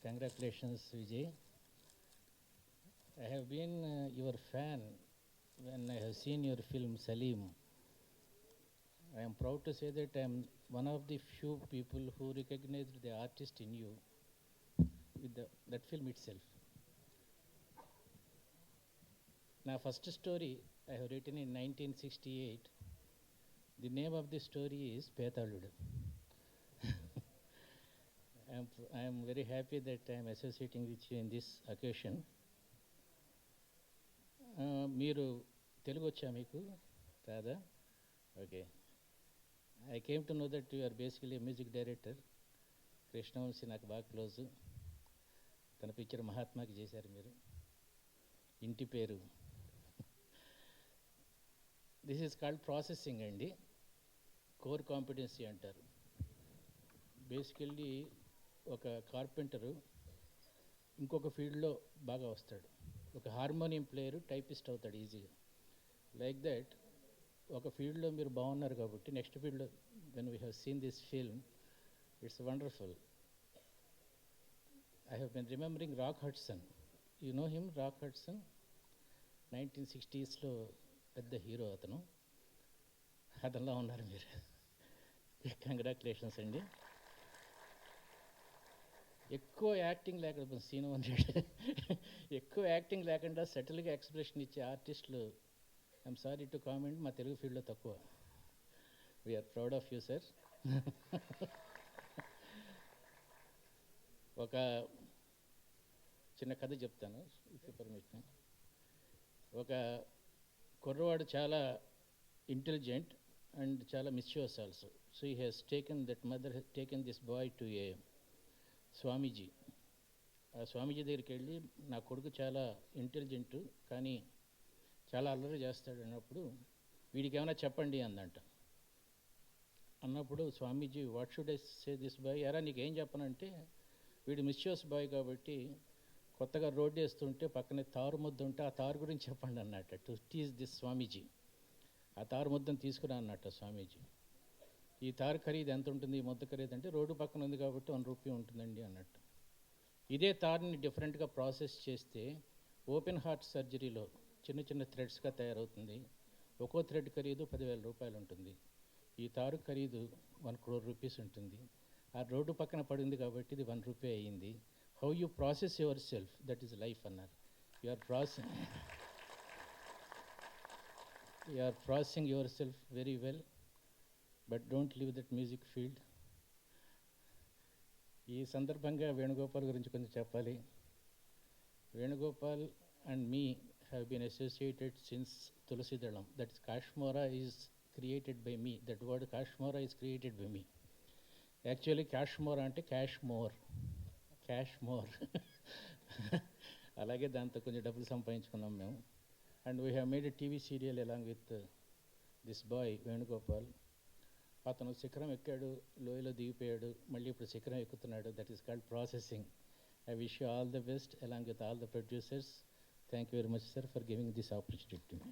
Congratulations, Vijay. I have been your fan when I have seen your film Salim. I am proud to say that I am one of the few people who recognized the artist in you with that film itself. Now, first story I have written in 1968. The name of the story is Petaludu. I am very happy that I am associating with you in this occasion. మీరు తెలుగు వచ్చా మీకు రాదా? Okay. I came to know that you are basically music director. Krishna Vamsi నాకు బాగా close. తన picture మహాత్మాకి చేశారు మీరు. ఇంటి పేరు. దిస్ ఈజ్ కాల్డ్ ప్రాసెసింగ్ అండి. కోర్ కాంపిటెన్సీ అంటారు. బేసికల్లీ ఒక కార్పెంటరు ఇంకొక ఫీల్డ్లో బాగా వస్తాడు. ఒక హార్మోనియం ప్లేయరు టైపిస్ట్ అవుతాడు ఈజీగా. లైక్ దట్ ఒక ఫీల్డ్లో మీరు బాగున్నారు కాబట్టి నెక్స్ట్ ఫీల్డ్లో when we have seen this film it's wonderful. I have been remembering rock Hudson. You know him, rock Hudson? 1960s పెద్ద హీరో అతను. అతనిలో ఉన్నారు మీరు. కంగ్రాచులేషన్స్ అండి. ఎక్కువ యాక్టింగ్ లేకుండా సీను అన్నాడు. ఎక్కువ యాక్టింగ్ లేకుండా సెటిల్గా ఎక్స్ప్రెషన్ ఇచ్చే ఆర్టిస్టులు ఐఎమ్ సారీ టు కామెంట్ మా తెలుగు ఫీల్డ్లో తక్కువ. We're proud of you sir. ఒక చిన్న కథ చెప్తాను ఇఫ్ యూ పర్మిషన్. ఒక కుర్రవాడు చాలా ఇంటెలిజెంట్ అండ్ చాలా misuse also. So he has taken that mother has taken this boy to a Swamiji. ఆ స్వామీజీ దగ్గరికి వెళ్ళి నా కొడుకు చాలా ఇంటెలిజెంటు కానీ చాలా అల్లరి చేస్తాడు అన్నప్పుడు వీడికి ఏమైనా చెప్పండి అందంట. అన్నప్పుడు Swamiji what should I say this boy, ఎరా నీకేం చెప్పనంటే వీడు మిస్యూస్ బాయ్ కాబట్టి కొత్తగా రోడ్డు వేస్తుంటే పక్కనే తారు ముద్ద ఉంటే ఆ తారు గురించి చెప్పండి అన్నట్ట. టు టీజ్ దిస్ స్వామీజీ. ఆ తారు ముద్దను తీసుకురా అన్నట్ట స్వామీజీ. ఈ తారు ఖరీదు ఎంత ఉంటుంది, ఈ ముద్ద ఖరీదు అంటే రోడ్డు పక్కన ఉంది కాబట్టి ₹1 ఉంటుందండి అన్నట్టు. ఇదే తారుని డిఫరెంట్గా ప్రాసెస్ చేస్తే ఓపెన్ హార్ట్ సర్జరీలో చిన్న చిన్న థ్రెడ్స్గా తయారవుతుంది. ఒక్కో థ్రెడ్ ఖరీదు ₹10,000 ఉంటుంది. ఈ తారు ఖరీదు ₹1 crore ఉంటుంది. ఆ రోడ్డు పక్కన పడింది కాబట్టి ఇది ₹1 అయ్యింది. How you process yourself, that is life అన్నారు. You are processing yourself very well, but don't leave that music field. ఈ సందర్భంగా వేణుగోపాల్ గురించి కొంచెం చెప్పాలి. Venugopal and me have been associated since Tulasidalam. That is Kashmora is created by me. That word Kashmora is created by me. Actually Kashmora అంటే cash more. అలాగే దాంతో కొంచెం డబ్బులు సంపాదించుకున్నాం మేము. And we have made a TV serial along with this boy Venugopal. అతను శిఖరం ఎక్కాడు, లోయలో దిగిపోయాడు, మళ్ళీ ఇప్పుడు శిఖరం ఎక్కుతున్నాడు. That is called processing. I wish you all the best along with all the producers. Thank you very much sir for giving this opportunity to me.